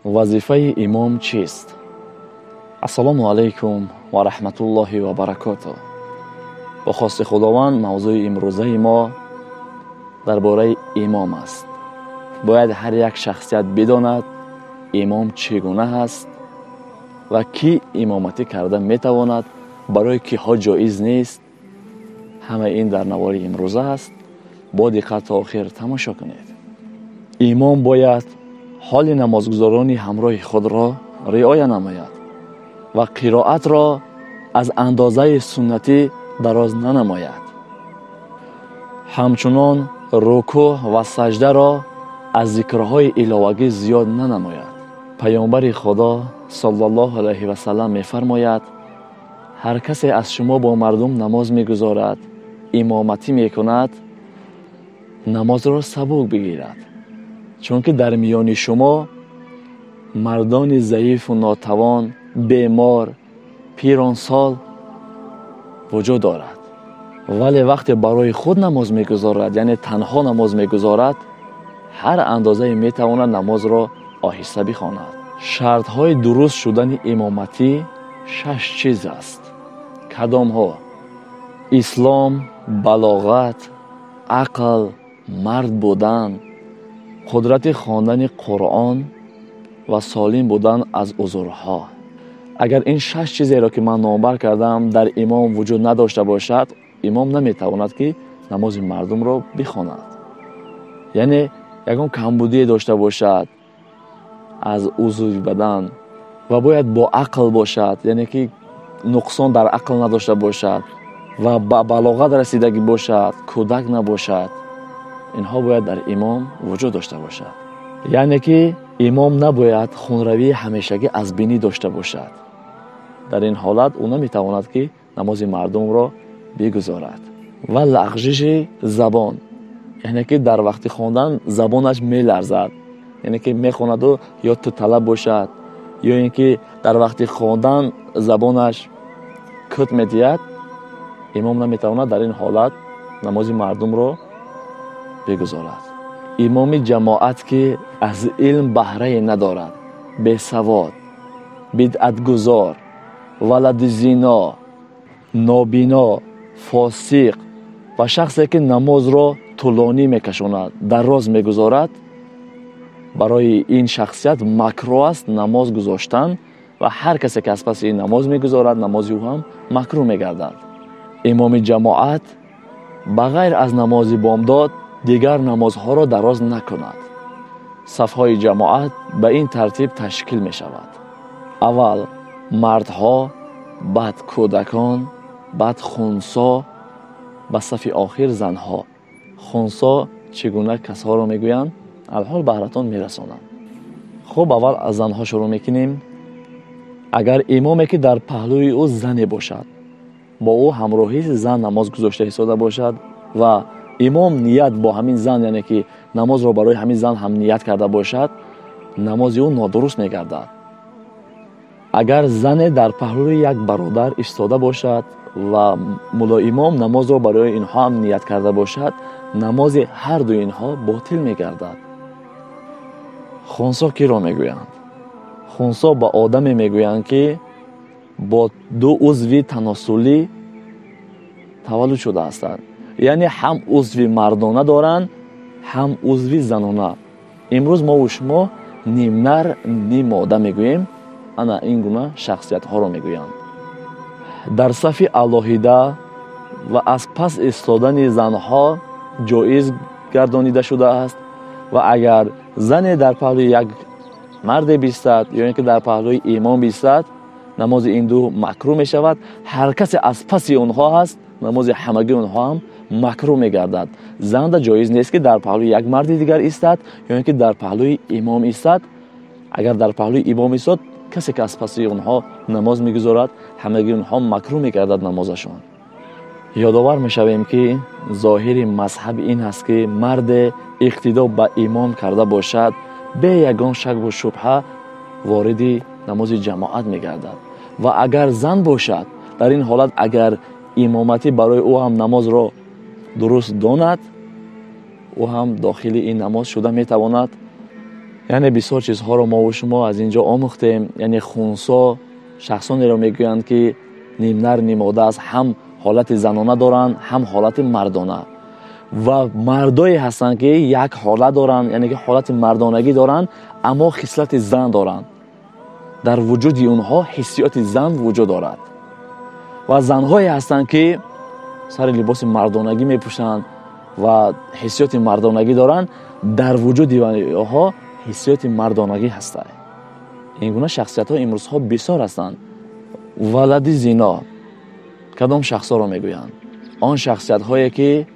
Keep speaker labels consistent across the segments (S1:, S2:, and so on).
S1: وظیفه امام چیست؟ السلام علیکم و رحمت الله و برکاته. با خواست خداوند موضوع امروزه ما درباره امام است. باید هر یک شخصیت بداند امام چگونه است و کی امامتی کرده میتواند، برای کیها جایز نیست. همه این در نوار امروزه است. با دقت تا آخر تماشا کنید. امام باید حال نمازگزارانی همراه خود را رعایت نماید و قرائت را از اندازه سنتی دراز ننماید. همچنان رکوع و سجده را از ذکرهای الهی زیاد ننماید. پیامبر خدا صلی الله علیه و سلم می‌فرماید هر کسی از شما با مردم نماز می‌گزارد، امامتی می‌کند، نماز را سبک بگیرد، چون که در میان شما مردان ضعیف و ناتوان، بیمار، پیرانسال وجود دارد. ولی وقتی برای خود نماز می‌گزارد، یعنی تنها نماز می‌گزارد، هر اندازه می‌تواند نماز را آهسته بخواند. شرط‌های درست شدن امامتی 6 چیز است. کدام ها؟ اسلام، بلاغت، عقل، مرد بودن، قدرت خواندن قرآن و سالم بودن از عذرها. اگر این 6 چیزی را که من نامبر کردم در امام وجود نداشته باشد، امام نمیتواند که نماز مردم را بخواند. یعنی یگان کمبودی داشته باشد از عضو بدن و باید با عقل باشد، یعنی که نقصان در عقل نداشته باشد و با بلاغت رسیدگی باشد، کودک نباشد. اینها باید در امام وجود داشته باشد. یعنی که امام نباید خونروی همیشگی از بینی داشته باشد. در این حالت او نمیتواند که نماز مردم را بگزارد. و لغزش زبان، یعنی که در وقت خواندن زبانش میلرزد، یعنی که میخواند و یا تو طلب باشد، یا اینکه در وقت خواندن زبانش کت میدهد، امام نمیتواند در این حالت نماز مردم را بگزارد. امام جماعت که از علم بهره ندارد، بیسواد، بدعتگزار، ولد زنا، نابینا، فاسق و شخصی که نماز را طولانی میکشاند، دراز میگذارد، برای این شخصیت مکروه است نماز گذاشتن و هر کسی که از پس این نماز میگذارد نماز او هم مکروه میگردد. امام جماعت بغیر از نماز بامداد دیگر نمازها را دراز نکند. صفهای جماعت به این ترتیب تشکیل می شود. اول مردها، بعد کودکان، بعد خنثی، به صف آخر زنها. خنثی چگونه کسها را میگویند؟ الحال بهرتان میرسانم. خب اول از زنها شروع میکنیم. اگر امامی که در پهلوی او زنی باشد، با او همراهی زن نماز گذاشته ایستاده باشد و امام نیت با همین زن، یعنی که نماز را برای همین زن هم نیت کرده باشد، نماز او نادرست میگردد. اگر زن در پهلوی یک برادر ایستاده باشد و مولا امام نماز را برای اینها هم نیت کرده باشد، نماز هر دو اینها باطل میگردد. خنثی کی را میگویند؟ خنثی با آدمی میگویند که با 2 عضو تناسلی تولد شده هستند، یعنی هم عضو مردانه دارند هم عضو زنانه. امروز ما و شما نیم نر نیم ماده میگوییم. انا این گونه شخصیت ها را میگویند. در صف علاهیده و از پس ایستادن زنها جایز گردانیده شده است و اگر زن در پهلوی یک مرد بیستد یا اینکه در پهلوی امام بیستد، نماز این دو مکروه می شود. هر کسی از پس اونها هست، نماز همگی اونها هم مکروه می گردد. زن در جایز نیست که در پهلوی یک مرد دیگر ایستد یا اینکه در پهلوی امام ایستد. اگر در پهلوی امام ایستاد، کسی که از پس اونها نماز میگذارد، همگی اونها مکروه میگردد نمازشان. یادآور میشویم که ظاهر مذهب این است که مرد اقتدا به امام کرده باشد، به یگان شک و شبهه وارد نماز جماعت میگردد و اگر زن باشد در این حالت اگر امامتی برای او هم نماز را درست داند، او هم داخل این نماز شده میتواند. یعنی بسیار چیزها را ما و شما از اینجا آموختیم. یعنی خونسا شخصانی را میگویند که نیم نر نیم ماده است، هم حالت زنانه دارند هم حالت مردانه، و مردایی هستند که یک حالت دارند، یعنی که حالت مردانگی دارند اما خصلت زن دارند. در وجود اونها حسیات زن وجود دارد. و زنهایی هستند که سر لباس مردانگی میپوشند و حسیات مردانگی دارند، در وجود اونها حسیات مردانگی هستند. این گونه شخصیت ها امروز ها بسیار هستند. ولد زنا کدام شخص ها را میگویند؟ آن شخصیت هایی که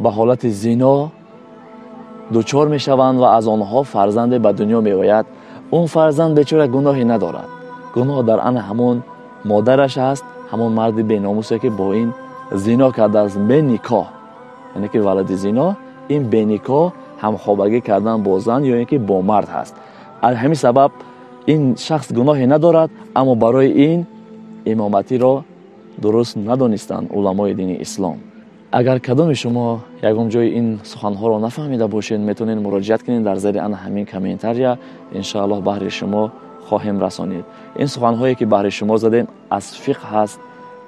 S1: به حالت زنا دوچار میشوند و از آنها فرزند به دنیا میآید. اون فرزند بیچاره گناهی ندارد. گناه در آن همون مادرش است، همون مرد بی‌ناموسی که با این زنا کرده است به نکاح. یعنی که ولد زنا این به نکاح همخوابگی کردن با زن یا اینکه با مرد هست. از همین سبب این شخص گناهی ندارد، اما برای این امامتی را درست ندانستند علمای دین اسلام. اگر کدام شما یکم جای این سخنها را نفهمیده باشین، میتونین مراجعت کنین در زیر آن همین کامنتار، یا ان شاء الله بهر شما خواهیم رسانید. این سخنهایی که بهر شما زدیم از فقه هست.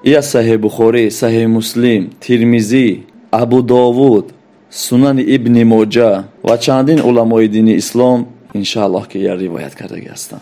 S1: ای از صحیح بخاری، صحیح مسلم، ترمذی، ابو داوود، سنن ابن ماجه و چندین علمای دین اسلام ان شاء الله که روایت کرده هستند.